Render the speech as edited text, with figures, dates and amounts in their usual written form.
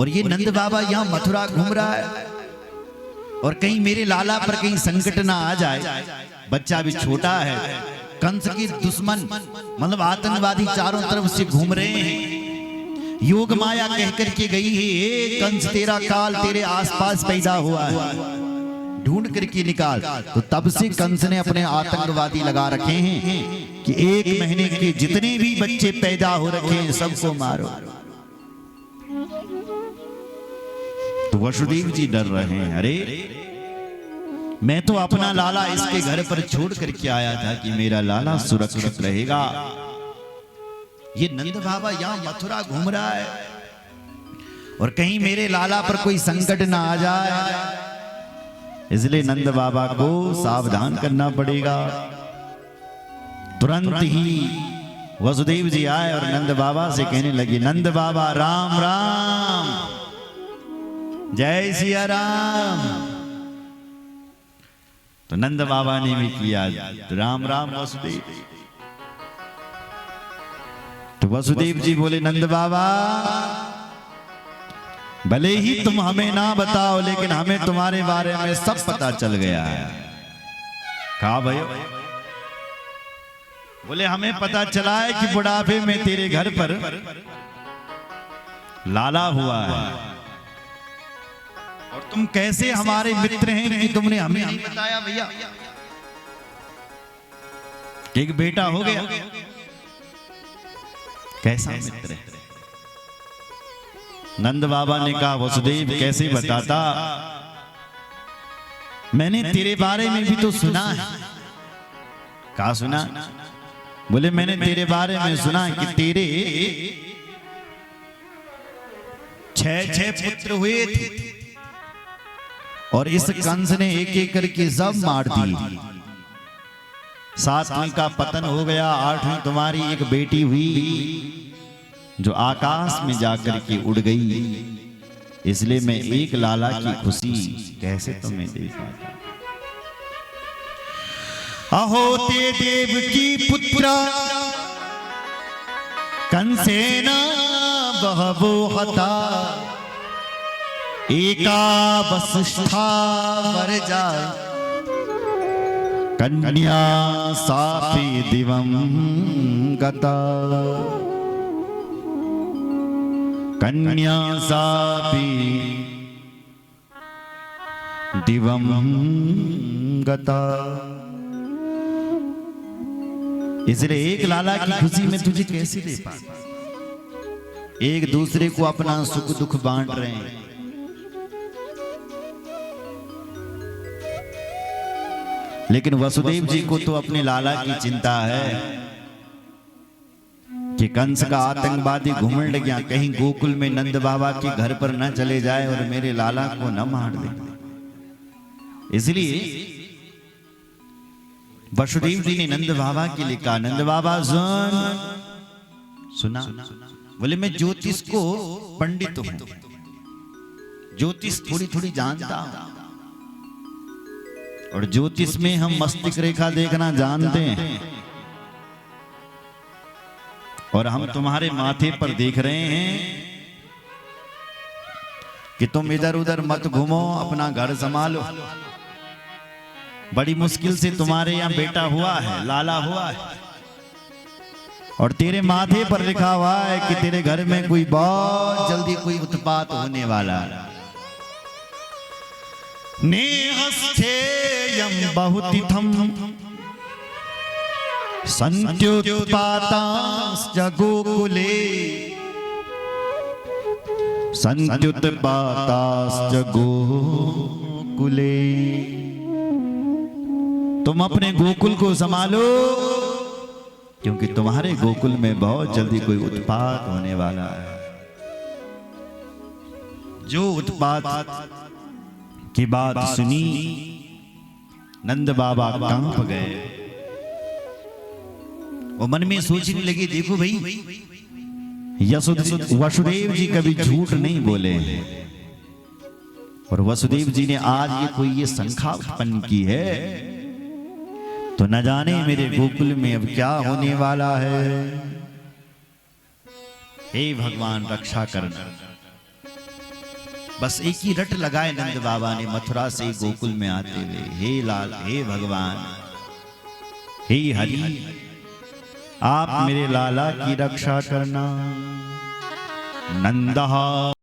और ये नंद बाबा यहाँ मथुरा घूम रहा है और कहीं मेरे लाला पर कहीं संकट ना आ जाए। बच्चा भी छोटा है, कंस की दुश्मन मतलब आतंकवादी चारों तरफ से घूम रहे हैं। योग माया कह करके गई है, ए कंस तेरा काल तेरे आसपास पैदा हुआ है, ढूंढ करके निकाल। तो तब से कंस ने अपने आतंकवादी लगा रखे हैं कि 1 महीने के जितने भी बच्चे पैदा हो रखे हैं सबको मारो। तो वसुदेव जी डर रहे हैं, अरे मैं तो अपना लाला इसके घर पर छोड़ करके आया था कि मेरा लाला सुरक्षित रहेगा। ये नंद बाबा यहाँ मथुरा घूम रहा है और कहीं मेरे लाला पर कोई संकट ना आ जाए, इसलिए नंद बाबा को सावधान करना पड़ेगा। तुरंत ही वसुदेव जी आए और नंद बाबा से कहने लगे, नंद बाबा राम राम, जय सिया राम। तो नंद बाबा ने भी किया राम राम वसुदेव। तो वसुदेव जी बोले, नंद बाबा भले ही तुम हमें ना बताओ लेकिन हमें तुम्हारे बारे में सब पता चल गया है। कहा भाई? बोले हमें पता चला है कि बुढ़ापे में तेरे घर पर लाला हुआ है और तुम कैसे हमारे मित्र हैं कि तुमने हमें नहीं बताया भैया। एक बेटा हो गया, कैसा मित्र है। नंद बाबा ने कहा, वसुदेव कैसे बताता, मैंने तेरे बारे में भी तो सुना है। कहा सुना? बोले मैंने तेरे बारे में सुना कि तेरे 6 पुत्र हुए थे और इस कंस ने एक एक करके सब मार दिए। 7वीं का पतन हो गया, 8वीं तुम्हारी एक बेटी हुई जो आकाश में जाकर के उड़ गई। इसलिए मैं एक लाला की खुशी कैसे तुम्हें दे पाता। अहो ते देव की पुत्रा कंसेना बहवो हता, एका वसिष्ठा वरजा, कन्या सापि दिवं गता, कन्या सापि दिवं गता। इसलिए एक लाला की खुशी में तुझे कैसे दे पाता। एक दूसरे को अपना सुख दुख बांट रहे हैं। लेकिन वसुदेव जी को तो अपने लाला की चिंता है कि कंस का आतंकवादी घुमंड गया, कहीं गोकुल में नंद बाबा के घर पर न चले जाए और मेरे लाला को न मार दे। इसलिए वसुदेव जी ने नंद बाबा के लिए कहा, नंद बाबा सुना। बोले मैं ज्योतिष को पंडित हूं, ज्योतिष थोड़ी थोड़ी जानता हूं और ज्योतिष में हम मस्तिष्क रेखा देखना जानते हैं और हम तुम्हारे माथे पर देख रहे हैं कि तुम इधर उधर मत घूमो, अपना घर संभालो। बड़ी मुश्किल से तुम्हारे यहाँ बेटा हुआ है, लाला हुआ है और तेरे माथे पर लिखा हुआ है कि तेरे घर में कोई बहुत जल्दी कोई उत्पात होने वाला है। नेहस्थेयं बहुतिथं सन्त्युत्पातांश्च गोकुले, सन्त्युत्पातांश्च गोकुले। तुम अपने गोकुल को संभालो क्योंकि तुम्हारे गोकुल में बहुत जल्दी कोई उत्पात होने वाला है। जो उत्पात की बात सुनी नंद बाबा कांप गए। वो मन में सोचने लगे, देखो भाई वसुदेव जी कभी झूठ नहीं बोले और वसुदेव जी ने आज ये शंका उत्पन्न की है तो न जाने मेरे गोकुल में अब क्या होने वाला है। हे भगवान रक्षा करना। बस एक ही रट लगाए नंद बाबा ने मथुरा से गोकुल में आते हुए, हे लाल, हे भगवान, हे हरि, आप मेरे लाला की रक्षा करना। नंदा